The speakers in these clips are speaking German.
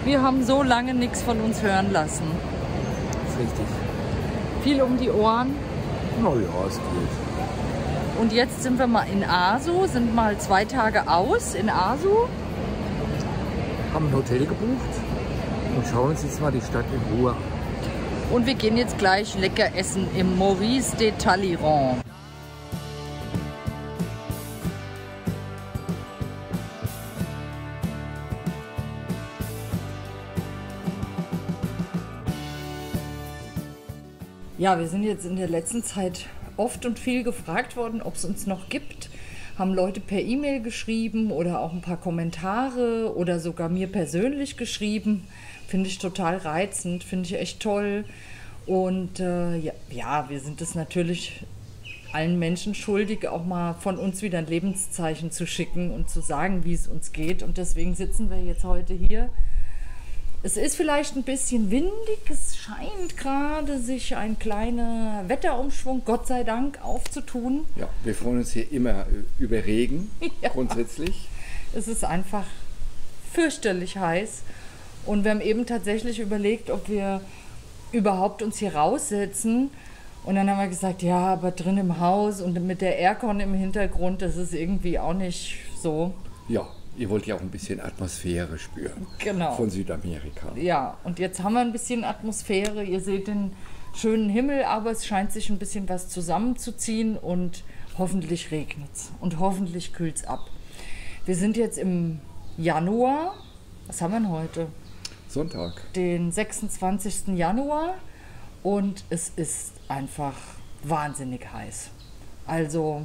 Wir haben so lange nichts von uns hören lassen. Das ist richtig. Viel um die Ohren. Na ja, es geht. Und jetzt sind wir mal in Asu, sind mal 2 Tage aus in Asu. Haben ein Hotel gebucht und schauen uns jetzt mal die Stadt in Ruhe an. Und wir gehen jetzt gleich lecker essen im Maurice de Talleyrand. Ja, wir sind jetzt in der letzten Zeit oft und viel gefragt worden, ob es uns noch gibt. Haben Leute per E-Mail geschrieben oder auch ein paar Kommentare oder sogar mir persönlich geschrieben. Finde ich total reizend, finde ich echt toll. Und ja, wir sind es natürlich allen Menschen schuldig, auch mal von uns wieder ein Lebenszeichen zu schicken und zu sagen, wie es uns geht. Und deswegen sitzen wir jetzt heute hier. Es ist vielleicht ein bisschen windig, es scheint gerade sich ein kleiner Wetterumschwung, Gott sei Dank, aufzutun. Ja, wir freuen uns hier immer über Regen, Ja. grundsätzlich. Es ist einfach fürchterlich heiß. Und wir haben eben tatsächlich überlegt, ob wir überhaupt uns hier raussetzen. Und dann haben wir gesagt, ja, aber drin im Haus und mit der Aircon im Hintergrund, das ist irgendwie auch nicht so. Ja, ihr wollt ja auch ein bisschen Atmosphäre spüren. Genau. Von Südamerika. Ja, und jetzt haben wir ein bisschen Atmosphäre. Ihr seht den schönen Himmel, aber es scheint sich ein bisschen was zusammenzuziehen und hoffentlich regnet es und hoffentlich kühlt es ab. Wir sind jetzt im Januar. Was haben wir denn heute? Sonntag. Den 26. Januar und es ist einfach wahnsinnig heiß. Also,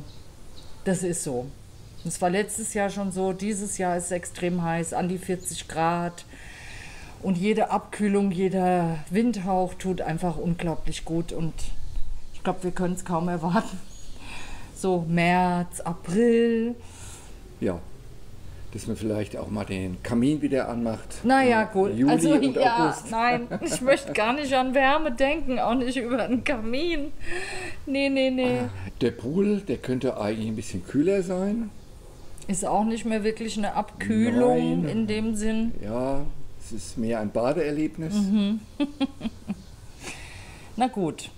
das ist so. Es war letztes Jahr schon so, dieses Jahr ist es extrem heiß, an die 40 Grad. Und jede Abkühlung, jeder Windhauch tut einfach unglaublich gut. Und ich glaube, wir können es kaum erwarten. So März, April. Ja, dass man vielleicht auch mal den Kamin wieder anmacht. Naja, gut. Juli also, und ja, August. nein, ich möchte gar nicht an Wärme denken, auch nicht über einen Kamin. Nee. Der Pool, der könnte eigentlich ein bisschen kühler sein. Ist auch nicht mehr wirklich eine Abkühlung Nein. in dem Sinn. Ja, es ist mehr ein Badeerlebnis. Na gut.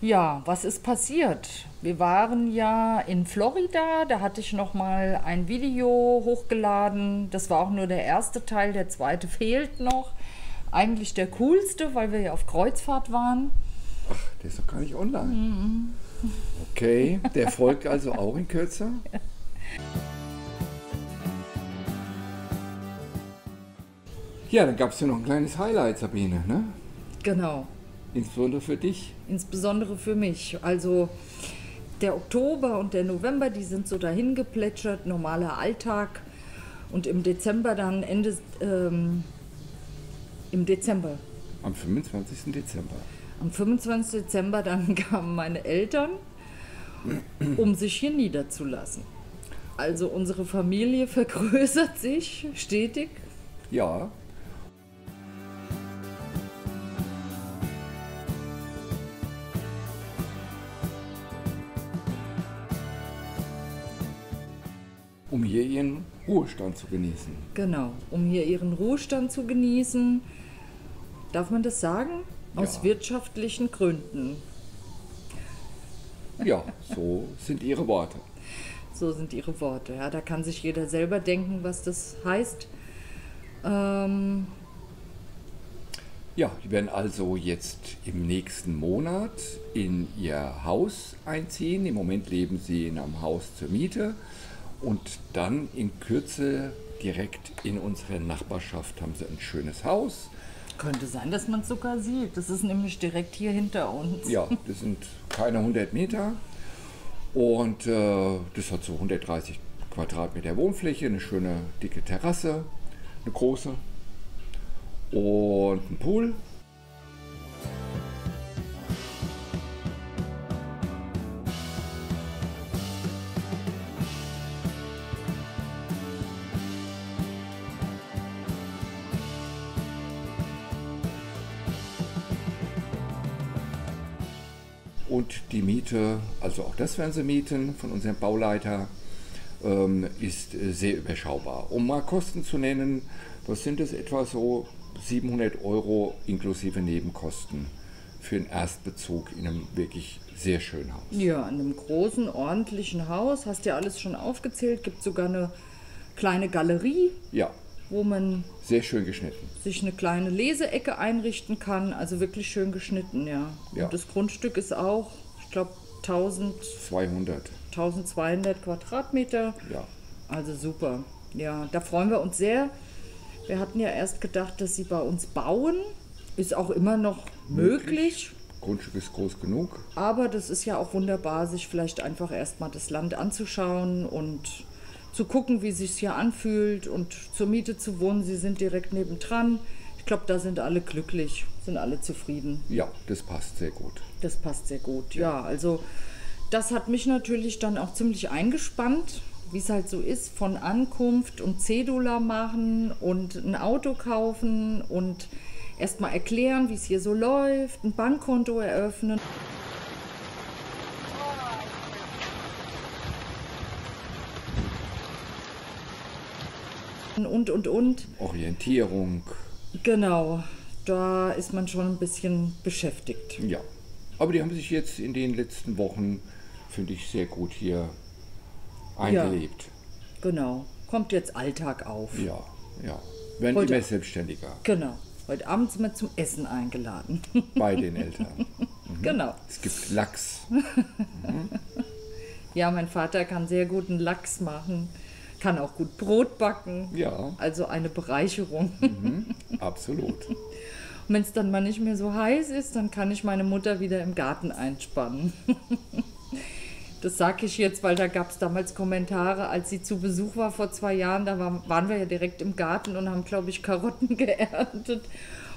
Ja, was ist passiert? Wir waren ja in Florida, da hatte ich noch mal ein Video hochgeladen. Das war auch nur der erste Teil, der zweite fehlt noch. Eigentlich der coolste, weil wir ja auf Kreuzfahrt waren. Ach, der ist doch gar nicht online. Okay, der folgt also auch in Kürze. Ja, dann gab es ja noch ein kleines Highlight, Sabine, ne? Genau, Insbesondere für dich. insbesondere für mich. Also der Oktober und der November, die sind so dahin geplätschert, normaler Alltag. Und im Dezember dann im Dezember. Am 25. Dezember. Am 25. Dezember dann kamen meine Eltern, um sich hier niederzulassen. Also unsere Familie vergrößert sich stetig. Ja. Um hier ihren Ruhestand zu genießen. Genau, um hier ihren Ruhestand zu genießen. Darf man das sagen? Aus Ja. wirtschaftlichen Gründen. Ja, so sind ihre Worte. So sind ihre Worte. Ja, da kann sich jeder selber denken, was das heißt. Ja, die werden also jetzt im nächsten Monat in ihr Haus einziehen. Im Moment leben sie in einem Haus zur Miete. Und dann in Kürze direkt in unserer Nachbarschaft haben sie ein schönes Haus. Könnte sein, dass man es sogar sieht. Das ist nämlich direkt hier hinter uns. Ja, das sind keine 100 Meter. Und das hat so 130 Quadratmeter Wohnfläche, eine schöne dicke Terrasse, eine große und ein Pool. Und die Miete, also auch das werden sie mieten von unserem Bauleiter, ist sehr überschaubar. Um mal Kosten zu nennen, Was sind das etwa so 700 Euro inklusive Nebenkosten für einen Erstbezug in einem wirklich sehr schönen Haus? Ja, in einem großen, ordentlichen Haus, hast ja alles schon aufgezählt, gibt sogar eine kleine Galerie, Ja, wo man sehr schön geschnitten. sich eine kleine Leseecke einrichten kann, also wirklich schön geschnitten, ja. Ja. Und das Grundstück ist auch, ich glaube, 200. 1200 Quadratmeter, Ja, also super. Ja, da freuen wir uns sehr. Wir hatten ja erst gedacht, dass sie bei uns bauen, ist auch immer noch möglich. Grundstück ist groß genug. Aber das ist ja auch wunderbar, sich vielleicht einfach erstmal das Land anzuschauen und zu gucken, wie es sich hier anfühlt und zur Miete zu wohnen. Sie sind direkt nebendran. Ich glaube, da sind alle glücklich, sind alle zufrieden. Ja, das passt sehr gut. Das passt sehr gut. Ja, also das hat mich natürlich dann auch ziemlich eingespannt, wie es halt so ist, von Ankunft und Cedula machen und ein Auto kaufen und erstmal erklären, wie es hier so läuft, ein Bankkonto eröffnen. Und. Orientierung. Genau, da ist man schon ein bisschen beschäftigt. Ja, aber die haben sich jetzt in den letzten Wochen, finde ich, sehr gut hier eingelebt. Genau, kommt jetzt Alltag auf. Ja, ja. Werden Heute- immer selbstständiger Genau, heute Abend sind wir zum Essen eingeladen. bei den Eltern. Genau. Es gibt Lachs. Ja, mein Vater kann sehr guten Lachs machen, kann auch gut Brot backen. Ja, Also eine Bereicherung. absolut. Und wenn es dann mal nicht mehr so heiß ist, dann kann ich meine Mutter wieder im Garten einspannen. Das sage ich jetzt, weil da gab es damals Kommentare, als sie zu Besuch war vor 2 Jahren, da waren wir ja direkt im Garten und haben, glaube ich, Karotten geerntet.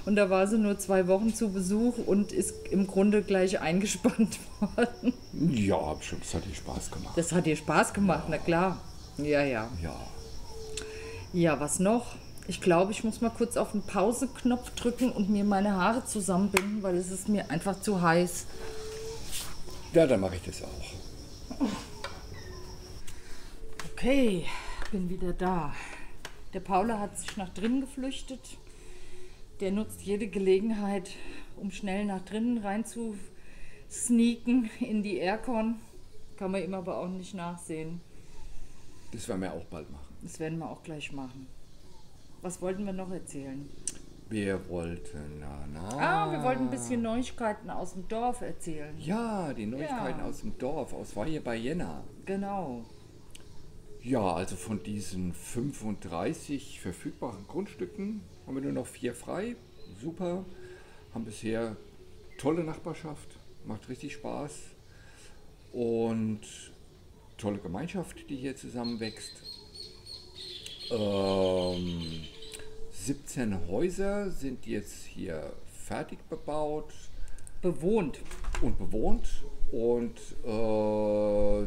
Und da war sie nur 2 Wochen zu Besuch und ist im Grunde gleich eingespannt worden. Ja, das hat ihr Spaß gemacht. Das hat ihr Spaß gemacht, na klar. Ja, ja. Ja, Ja, was noch? Ich glaube, ich muss mal kurz auf den Pause-Knopf drücken und mir meine Haare zusammenbinden, weil es ist mir einfach zu heiß. ja, dann mache ich das auch. Okay, bin wieder da. Der Paula hat sich nach drinnen geflüchtet. Der nutzt jede Gelegenheit, um schnell nach drinnen rein zu sneaken in die Aircon. Kann man ihm aber auch nicht nachsehen. Das werden wir auch bald machen. Das werden wir auch gleich machen. Was wollten wir noch erzählen? Wir wollten, Wir wollten ein bisschen Neuigkeiten aus dem Dorf erzählen. Ja, die Neuigkeiten Ja. aus dem Dorf, aus Weihe bei Jena. Genau. Ja, also von diesen 35 verfügbaren Grundstücken haben wir nur noch 4 frei. Super. Haben bisher tolle Nachbarschaft. Macht richtig Spaß. Und tolle Gemeinschaft, die hier zusammenwächst. 17 Häuser sind jetzt hier fertig bebaut Bewohnt. und bewohnt. Und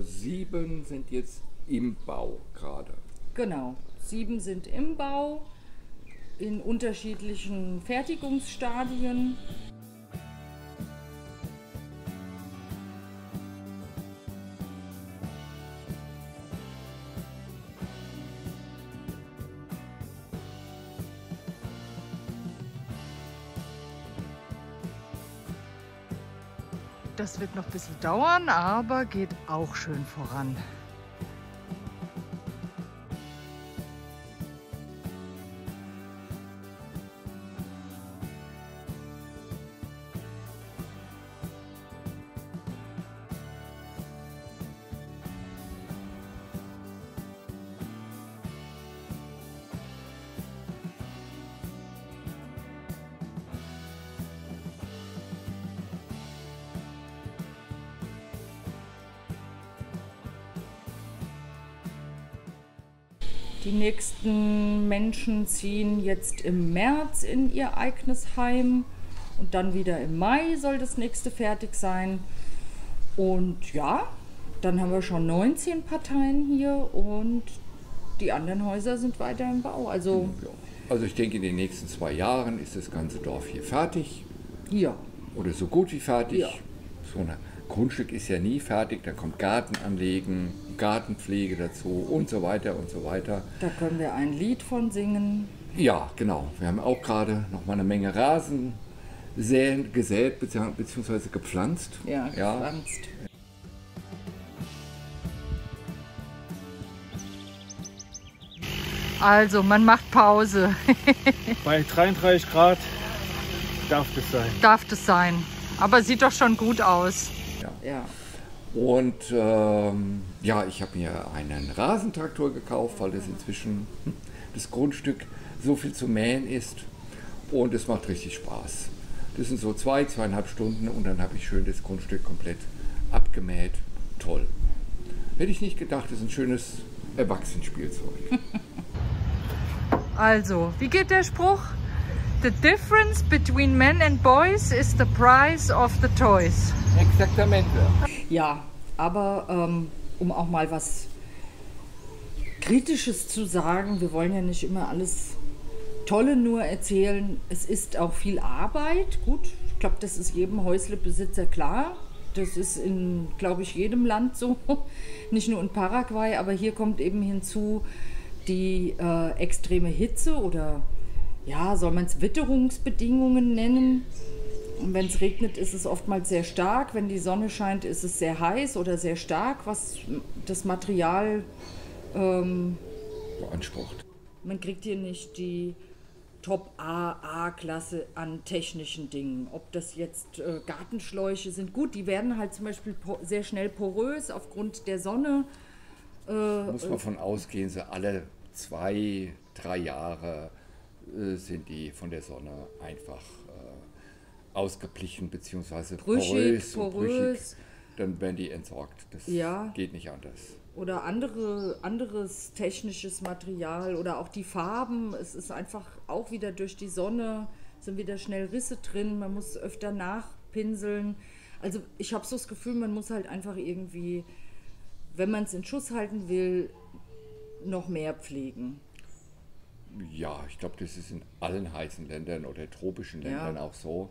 7 sind jetzt im Bau gerade. Genau. 7 sind im Bau, in unterschiedlichen Fertigungsstadien. Das wird noch ein bisschen dauern, aber geht auch schön voran. Die nächsten Menschen ziehen jetzt im März in ihr eigenes Heim und dann wieder im Mai soll das nächste fertig sein. Und ja, dann haben wir schon 19 Parteien hier und die anderen Häuser sind weiter im Bau. Also Ja. Also ich denke, in den nächsten 2 Jahren ist das ganze Dorf hier fertig ja, oder so gut wie fertig. Ja. So ein Grundstück ist ja nie fertig, da kommt Garten anlegen, Gartenpflege dazu und so weiter und so weiter. da können wir ein Lied von singen. Ja, genau. Wir haben auch gerade noch mal eine Menge Rasen gesät bzw. gepflanzt. Ja, gepflanzt. Also, man macht Pause. Bei 33 Grad darf das sein. Darf das sein. Aber sieht doch schon gut aus. Ja. Und ja, ich habe mir einen Rasentraktor gekauft, weil das inzwischen das Grundstück so viel zu mähen ist. Und es macht richtig Spaß. Das sind so 2,5 Stunden und dann habe ich schön das Grundstück komplett abgemäht. Toll. Hätte ich nicht gedacht, das ist ein schönes Erwachsenenspielzeug. Also, wie geht der Spruch? The difference between men and boys is the price of the toys. Exaktamente. Ja, aber um auch mal was Kritisches zu sagen, wir wollen ja nicht immer alles Tolle nur erzählen. Es ist auch viel Arbeit. Gut, ich glaube, das ist jedem Häuslebesitzer klar. Das ist in, glaube ich, jedem Land so. Nicht nur in Paraguay, aber hier kommt eben hinzu die extreme Hitze oder ja, soll man es Witterungsbedingungen nennen. Und wenn es regnet, ist es oftmals sehr stark. Wenn die Sonne scheint, ist es sehr heiß oder sehr stark, was das Material beansprucht. Man kriegt hier nicht die Top-A-Klasse an technischen Dingen. Ob das jetzt Gartenschläuche sind, gut, die werden halt zum Beispiel sehr schnell porös aufgrund der Sonne. Muss man von ausgehen, so alle 2-3 Jahre sind die von der Sonne einfach ausgeblichen bzw. porös. Brüchig. Dann werden die entsorgt. Das geht nicht anders. Oder anderes technisches Material oder auch die Farben. Es ist einfach auch wieder durch die Sonne, sind wieder schnell Risse drin. Man muss öfter nachpinseln. Also ich habe so das Gefühl, man muss halt einfach irgendwie, wenn man es in Schuss halten will, noch mehr pflegen. Ja, ich glaube, das ist in allen heißen Ländern oder tropischen Ländern auch so.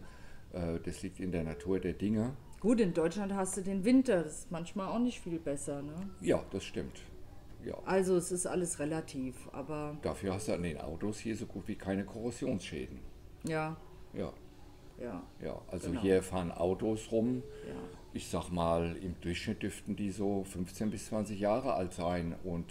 Das liegt in der Natur der Dinge. Gut, in Deutschland hast du den Winter, das ist manchmal auch nicht viel besser, ne? Ja, das stimmt. Ja. Also es ist alles relativ, aber... Dafür hast du an den Autos hier so gut wie keine Korrosionsschäden. Ja. Ja. Ja. Ja, also genau. Hier fahren Autos rum. Ja. Ich sag mal, im Durchschnitt dürften die so 15 bis 20 Jahre alt sein. Und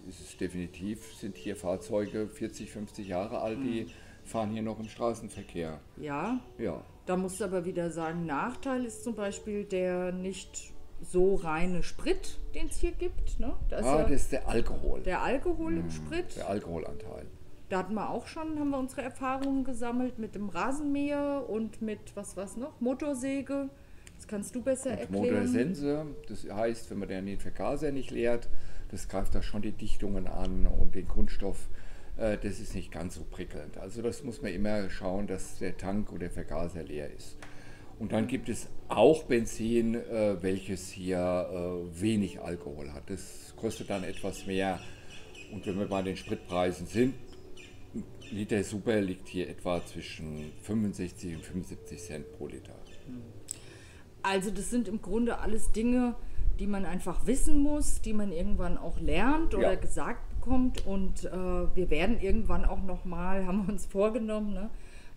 es ist definitiv, sind hier Fahrzeuge 40, 50 Jahre alt, die fahren hier noch im Straßenverkehr. Ja. Ja. Da musst du aber wieder sagen, Nachteil ist zum Beispiel der nicht so reine Sprit, den es hier gibt. Ne? Das ist der Alkohol. Der Alkohol im Sprit. Der Alkoholanteil. Da hatten wir auch schon, haben wir unsere Erfahrungen gesammelt mit dem Rasenmäher und mit, was noch, Motorsäge. Das kannst du besser erklären. Motorsense, das heißt, wenn man den Vergaser nicht leert, das greift da schon die Dichtungen an und den Kunststoff. Das ist nicht ganz so prickelnd. Also das muss man immer schauen, dass der Tank oder der Vergaser leer ist. Und dann gibt es auch Benzin, welches hier wenig Alkohol hat. Das kostet dann etwas mehr. Und wenn wir bei den Spritpreisen sind, ein Liter Super liegt hier etwa zwischen 65 und 75 Cent pro Liter. Also das sind im Grunde alles Dinge, die man einfach wissen muss, die man irgendwann auch lernt oder gesagt bekommt. Und wir werden irgendwann auch nochmal, haben wir uns vorgenommen, ne,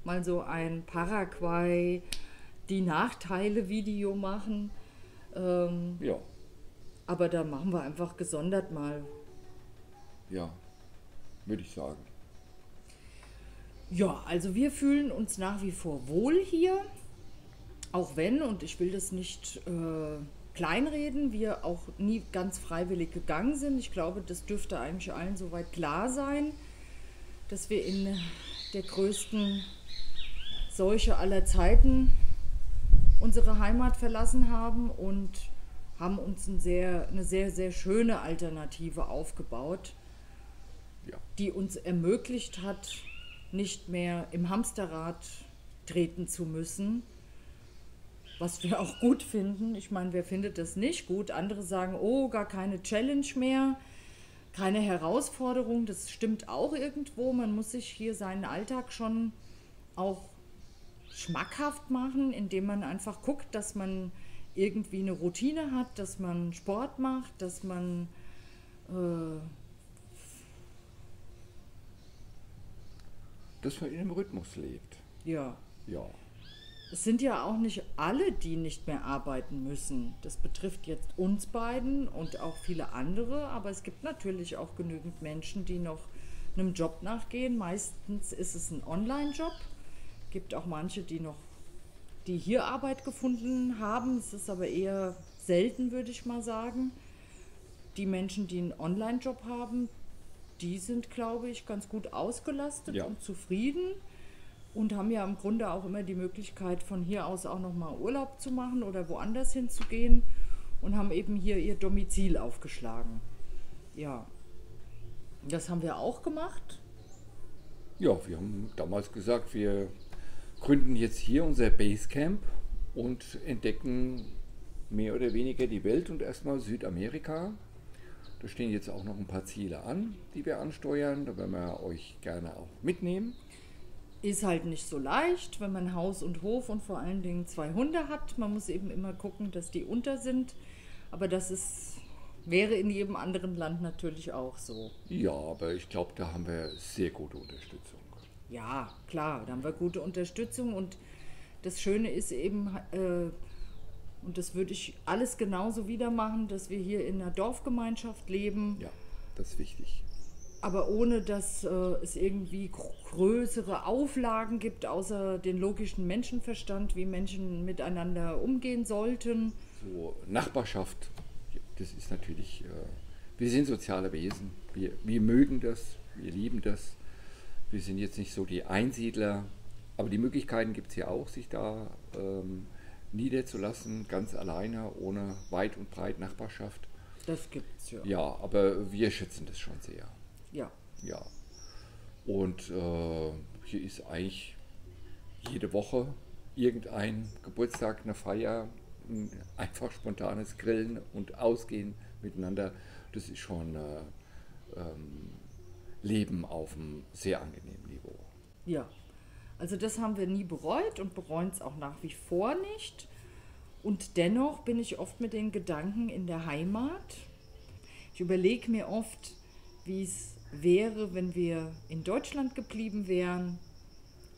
mal so ein Paraguay, die Nachteile-Video machen. Ja. Aber da machen wir einfach gesondert mal. Ja, würde ich sagen. Ja, also wir fühlen uns nach wie vor wohl hier. Auch wenn, und ich will das nicht kleinreden, wir auch nie ganz freiwillig gegangen sind. Ich glaube, das dürfte eigentlich allen soweit klar sein, dass wir in der größten Seuche aller Zeiten unsere Heimat verlassen haben und haben uns eine sehr, sehr schöne Alternative aufgebaut, die uns ermöglicht hat, nicht mehr im Hamsterrad treten zu müssen. Was wir auch gut finden. Ich meine, wer findet das nicht gut? Andere sagen, oh, gar keine Challenge mehr, keine Herausforderung. Das stimmt auch irgendwo. Man muss sich hier seinen Alltag schon auch schmackhaft machen, indem man einfach guckt, dass man irgendwie eine Routine hat, dass man Sport macht, dass man dass man in einem Rhythmus lebt. Ja. Ja. Es sind ja auch nicht alle, die nicht mehr arbeiten müssen. Das betrifft jetzt uns beiden und auch viele andere, aber es gibt natürlich auch genügend Menschen, die noch einem Job nachgehen. Meistens ist es ein Online-Job. Es gibt auch manche, die hier Arbeit gefunden haben. Es ist aber eher selten, würde ich mal sagen. Die Menschen, die einen Online-Job haben, die sind, glaube ich, ganz gut ausgelastet Ja. und zufrieden. Und haben ja im Grunde auch immer die Möglichkeit, von hier aus auch nochmal Urlaub zu machen oder woanders hinzugehen und haben eben hier ihr Domizil aufgeschlagen. Ja, das haben wir auch gemacht. Ja, wir haben damals gesagt, wir gründen jetzt hier unser Basecamp und entdecken mehr oder weniger die Welt und erstmal Südamerika. Da stehen jetzt auch noch ein paar Ziele an, die wir ansteuern. Da werden wir euch gerne auch mitnehmen. Ist halt nicht so leicht, wenn man Haus und Hof und vor allen Dingen 2 Hunde hat. Man muss eben immer gucken, dass die unter sind. Aber wäre in jedem anderen Land natürlich auch so. Ja, aber ich glaube, da haben wir sehr gute Unterstützung. Ja, klar, da haben wir gute Unterstützung und das Schöne ist eben, und das würde ich alles genauso wieder machen, dass wir hier in einer Dorfgemeinschaft leben, Ja, das ist wichtig. aber ohne dass es irgendwie größere Auflagen gibt, außer den logischen Menschenverstand, wie Menschen miteinander umgehen sollten. So Nachbarschaft, das ist natürlich, wir sind soziale Wesen, wir mögen das, wir lieben das. Wir sind jetzt nicht so die Einsiedler, aber die Möglichkeiten gibt es ja auch, sich da niederzulassen, ganz alleine, ohne weit und breit Nachbarschaft. Das gibt's ja. Ja, aber wir schätzen das schon sehr. Ja. Ja. Und hier ist eigentlich jede Woche irgendein Geburtstag, eine Feier, ein einfach spontanes Grillen und Ausgehen miteinander. Das ist schon Leben auf einem sehr angenehmen Niveau. Ja, also das haben wir nie bereut und bereuen es auch nach wie vor nicht. Und dennoch bin ich oft mit den Gedanken in der Heimat. Ich überlege mir oft, wie es wäre, wenn wir in Deutschland geblieben wären.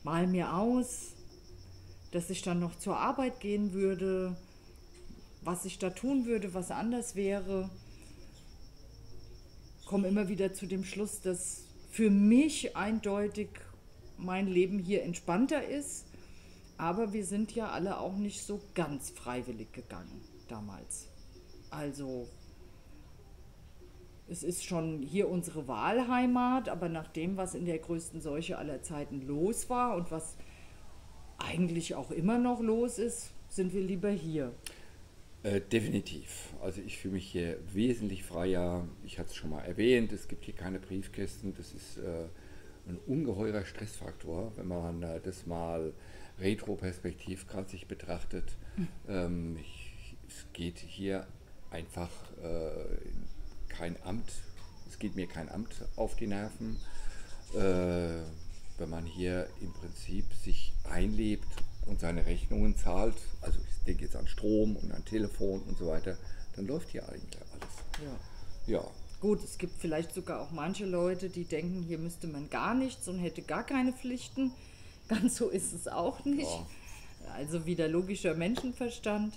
Mal mir aus, dass ich dann noch zur Arbeit gehen würde, was ich da tun würde, was anders wäre. Komme immer wieder zu dem Schluss, dass für mich eindeutig mein Leben hier entspannter ist. Aber wir sind ja alle auch nicht so ganz freiwillig gegangen damals. Also es ist schon hier unsere Wahlheimat, aber nach dem, was in der größten Seuche aller Zeiten los war und was eigentlich auch immer noch los ist, sind wir lieber hier. Definitiv. Also ich fühle mich hier wesentlich freier. Ich hatte es schon mal erwähnt, es gibt hier keine Briefkästen. Das ist ein ungeheurer Stressfaktor, wenn man das mal retroperspektiv gerade sich betrachtet. Es geht hier einfach kein Amt, es geht mir kein Amt auf die Nerven. Wenn man hier im Prinzip sich einlebt und seine Rechnungen zahlt, also ich denke jetzt an Strom und an Telefon und so weiter, dann läuft hier eigentlich alles. Ja. Ja, Gut, es gibt vielleicht sogar auch manche Leute, die denken, hier müsste man gar nichts und hätte gar keine Pflichten. Ganz so ist es auch nicht. Ja. Also wieder logischer Menschenverstand.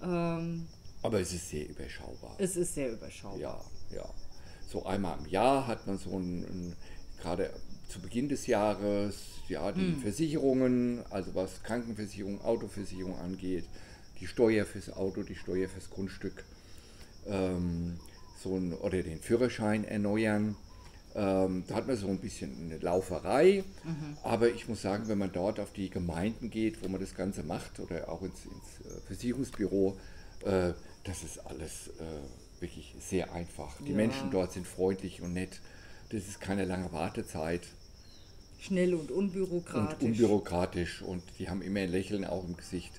aber es ist sehr überschaubar. Es ist sehr überschaubar. Ja, ja. So einmal im Jahr hat man so gerade zu Beginn des Jahres, ja, die Versicherungen, also was Krankenversicherung, Autoversicherung angeht, die Steuer fürs Auto, die Steuer fürs Grundstück, oder den Führerschein erneuern. Da hat man so ein bisschen eine Lauferei, aber ich muss sagen, wenn man dort auf die Gemeinden geht, wo man das Ganze macht, oder auch ins Versicherungsbüro, das ist alles wirklich sehr einfach. Die Menschen dort sind freundlich und nett. Das ist keine lange Wartezeit. Schnell und unbürokratisch. Und die haben immer ein Lächeln auch im Gesicht,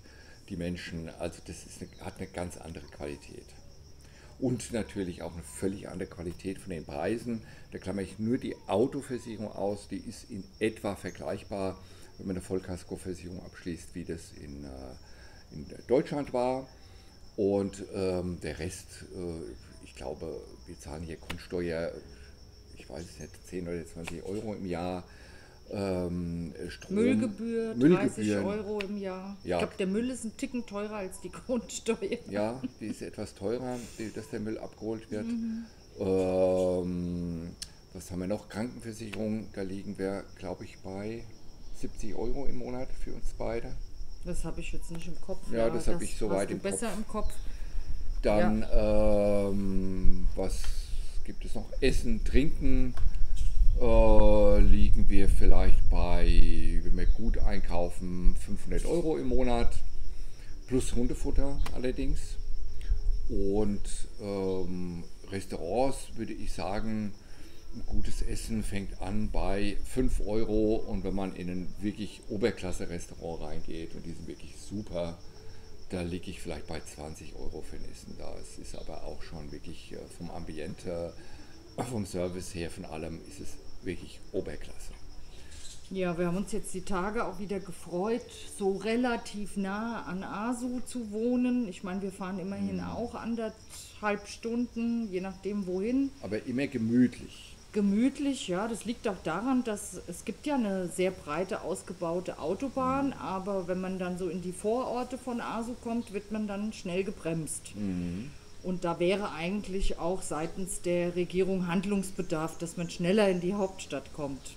die Menschen. Also das hat eine ganz andere Qualität. Und natürlich auch eine völlig andere Qualität von den Preisen. Da klammere ich nur die Autoversicherung aus, die ist in etwa vergleichbar, wenn man eine Vollkaskoversicherung abschließt, wie das in Deutschland war. Und der Rest, ich glaube, wir zahlen hier Grundsteuer, ich weiß es nicht, 10 oder 20 Euro im Jahr. Strom, Müllgebühr, 30 Müllgebühren. Euro im Jahr. Ja. Ich glaube, der Müll ist ein Ticken teurer als die Grundsteuer. Ja, die ist etwas teurer, dass der Müll abgeholt wird. Was haben wir noch? Krankenversicherung, da liegen wir, glaube ich, bei 70 Euro im Monat für uns beide. Das habe ich jetzt nicht im Kopf. Ja, das habe ich soweit hast du im besser Kopf. im Kopf. Dann, was gibt es noch? Essen, Trinken liegen wir vielleicht bei, wenn wir gut einkaufen, 500 Euro im Monat. Plus Hundefutter allerdings. Und Restaurants würde ich sagen, ein gutes Essen fängt an bei 5 Euro und wenn man in ein wirklich Oberklasse-Restaurant reingeht und die sind wirklich super, da liege ich vielleicht bei 20 Euro für ein Essen. Das ist aber auch schon wirklich vom Ambiente, vom Service her, von allem ist es wirklich Oberklasse. Ja, wir haben uns jetzt die Tage auch wieder gefreut, so relativ nah an Asu zu wohnen. Ich meine, wir fahren immerhin auch 1,5 Stunden, je nachdem wohin. Aber immer gemütlich. Gemütlich, ja, das liegt auch daran, dass es gibt ja eine sehr breite ausgebaute Autobahn, aber wenn man dann so in die Vororte von Asu kommt, wird man dann schnell gebremst. Und da wäre eigentlich auch seitens der Regierung Handlungsbedarf, dass man schneller in die Hauptstadt kommt.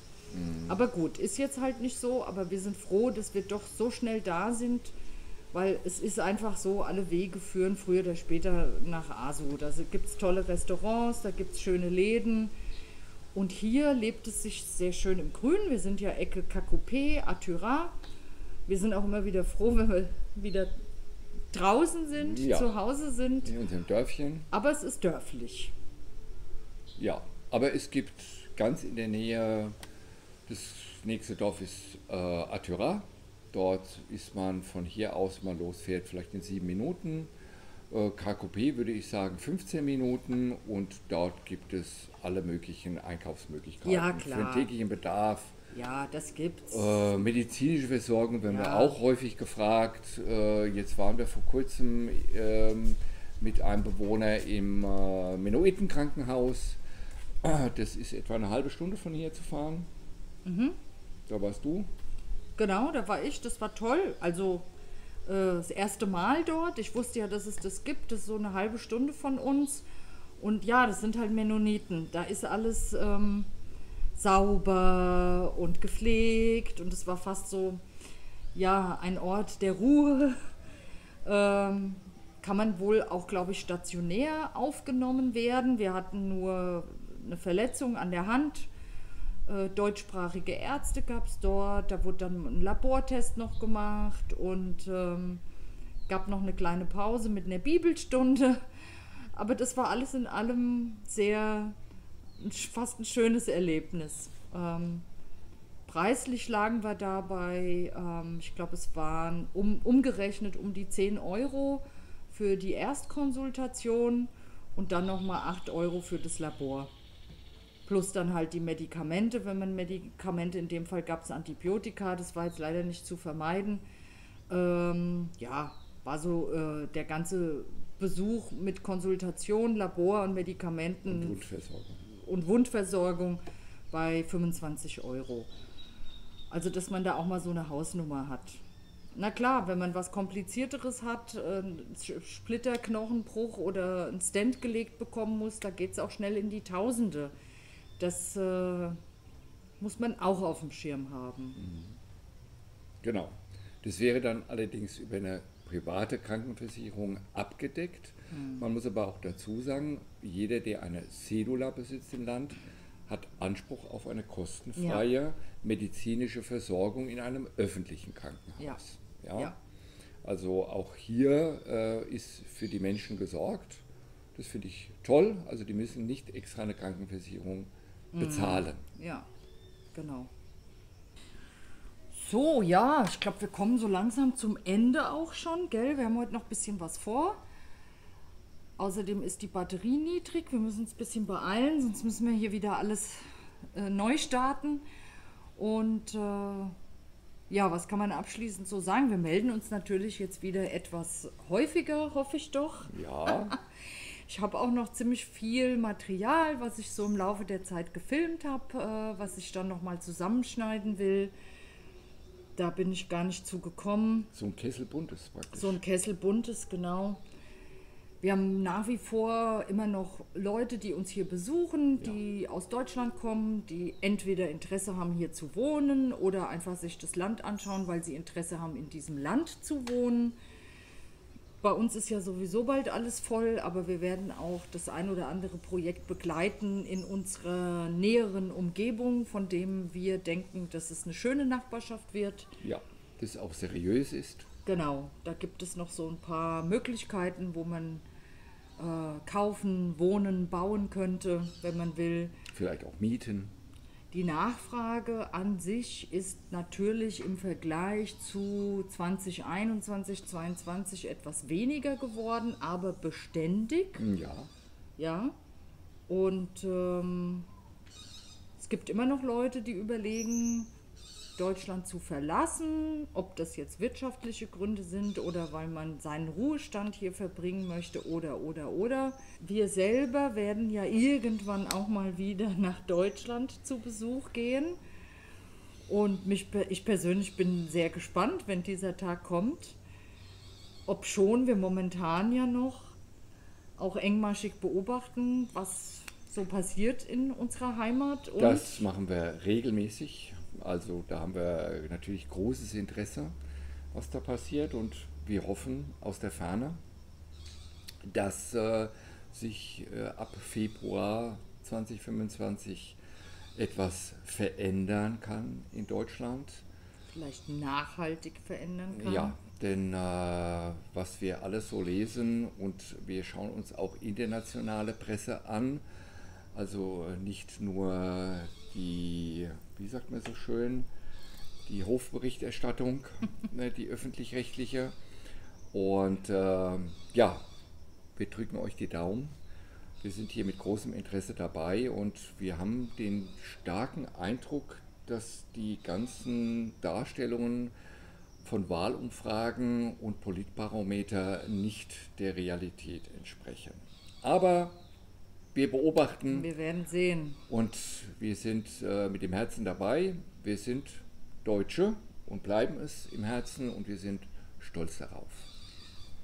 Aber gut, ist jetzt halt nicht so, aber wir sind froh, dass wir doch so schnell da sind, weil es ist einfach so, alle Wege führen früher oder später nach Asu. Da gibt es tolle Restaurants, da gibt es schöne Läden. Und hier lebt es sich sehr schön im Grün. Wir sind ja Ecke Kakopé, Atyra. Wir sind auch immer wieder froh, wenn wir wieder draußen sind, Ja. zu Hause sind. In unserem Dörfchen. Aber es ist dörflich. Ja, aber es gibt ganz in der Nähe, das nächste Dorf ist Atyra. Dort ist man von hier aus, man losfährt, vielleicht in 7 Minuten. Kakopé würde ich sagen 15 Minuten und dort gibt es alle möglichen Einkaufsmöglichkeiten Ja, für klar. den täglichen Bedarf. Ja, das gibt's. Medizinische Versorgung werden wir Ja. auch häufig gefragt. Jetzt waren wir vor kurzem mit einem Bewohner im Mennonitenkrankenhaus. Das ist etwa eine halbe Stunde von hier zu fahren. Da warst du. Genau, da war ich, das war toll. Also das erste Mal dort. Ich wusste ja, dass es das gibt. Das ist so eine halbe Stunde von uns. Und ja, das sind halt Mennoniten. Da ist alles sauber und gepflegt. Und es war fast so, ja, ein Ort der Ruhe. Kann man wohl auch, glaube ich, stationär aufgenommen werden. Wir hatten nur eine Verletzung an der Hand. Deutschsprachige Ärzte gab es dort, da wurde dann ein Labortest noch gemacht und gab noch eine kleine Pause mit einer Bibelstunde. Aber das war alles in allem fast ein schönes Erlebnis. Preislich lagen wir dabei, ich glaube, es waren umgerechnet um die 10 Euro für die Erstkonsultation und dann nochmal 8 Euro für das Labor. Plus dann halt die Medikamente, wenn man Medikamente, in dem Fall gab es Antibiotika, das war jetzt leider nicht zu vermeiden. Ja, war so der ganze Besuch mit Konsultation, Labor und Medikamenten und Wundversorgung bei 25 Euro. Also, dass man da auch mal so eine Hausnummer hat. Na klar, wenn man was Komplizierteres hat, Splitterknochenbruch oder ein Stent gelegt bekommen muss, da geht es auch schnell in die Tausende. Das muss man auch auf dem Schirm haben. Genau. Das wäre dann allerdings über eine private Krankenversicherung abgedeckt. Man muss aber auch dazu sagen, jeder, der eine Cedula besitzt im Land, hat Anspruch auf eine kostenfreie medizinische Versorgung in einem öffentlichen Krankenhaus. Ja. Also auch hier ist für die Menschen gesorgt. Das finde ich toll. Also die müssen nicht extra eine Krankenversicherung bezahlen. Ja, genau. So, ja, ich glaube, wir kommen so langsam zum Ende auch schon, gell? Wir haben heute noch ein bisschen was vor. Außerdem ist die Batterie niedrig. Wir müssen uns ein bisschen beeilen, sonst müssen wir hier wieder alles neu starten. Und ja, was kann man abschließend so sagen? Wir melden uns natürlich jetzt wieder etwas häufiger, hoffe ich doch. Ja. Ich habe auch noch ziemlich viel Material, was ich so im Laufe der Zeit gefilmt habe, was ich dann nochmal zusammenschneiden will. Da bin ich gar nicht zu gekommen. So ein Kessel Buntes praktisch. So ein Kessel Buntes, genau. Wir haben nach wie vor immer noch Leute, die uns hier besuchen, die aus Deutschland kommen, die entweder Interesse haben, hier zu wohnen oder einfach sich das Land anschauen, weil sie Interesse haben, in diesem Land zu wohnen. Bei uns ist ja sowieso bald alles voll, aber wir werden auch das ein oder andere Projekt begleiten in unserer näheren Umgebung, von dem wir denken, dass es eine schöne Nachbarschaft wird. Ja, das auch seriös ist. Genau, da gibt es noch so ein paar Möglichkeiten, wo man kaufen, wohnen, bauen könnte, wenn man will. Vielleicht auch mieten. Die Nachfrage an sich ist natürlich im Vergleich zu 2021, 2022 etwas weniger geworden, aber beständig. Ja. Ja. Und es gibt immer noch Leute, die überlegen, Deutschland zu verlassen, ob das jetzt wirtschaftliche Gründe sind oder weil man seinen Ruhestand hier verbringen möchte oder. Wir selber werden ja irgendwann auch mal wieder nach Deutschland zu Besuch gehen und ich persönlich bin sehr gespannt, wenn dieser Tag kommt, obschon wir momentan ja noch auch engmaschig beobachten, was so passiert in unserer Heimat. Und das machen wir regelmäßig. Also da haben wir natürlich großes Interesse, was da passiert, und wir hoffen aus der Ferne, dass sich ab Februar 2025 etwas verändern kann in Deutschland. Vielleicht nachhaltig verändern kann. Ja, denn was wir alles so lesen, und wir schauen uns auch internationale Presse an, also nicht nur die, wie sagt man so schön, die Hofberichterstattung, ne, die öffentlich-rechtliche. Und ja, wir drücken euch die Daumen. Wir sind hier mit großem Interesse dabei und wir haben den starken Eindruck, dass die ganzen Darstellungen von Wahlumfragen und Politbarometer nicht der Realität entsprechen. Aber wir beobachten. Wir werden sehen. Und wir sind mit dem Herzen dabei. Wir sind Deutsche und bleiben es im Herzen und wir sind stolz darauf.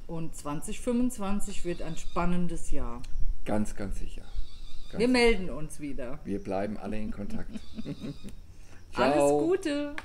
Und 2025 wird ein spannendes Jahr. Ganz, ganz sicher. Wir melden uns wieder. Wir bleiben alle in Kontakt. Ciao. Alles Gute.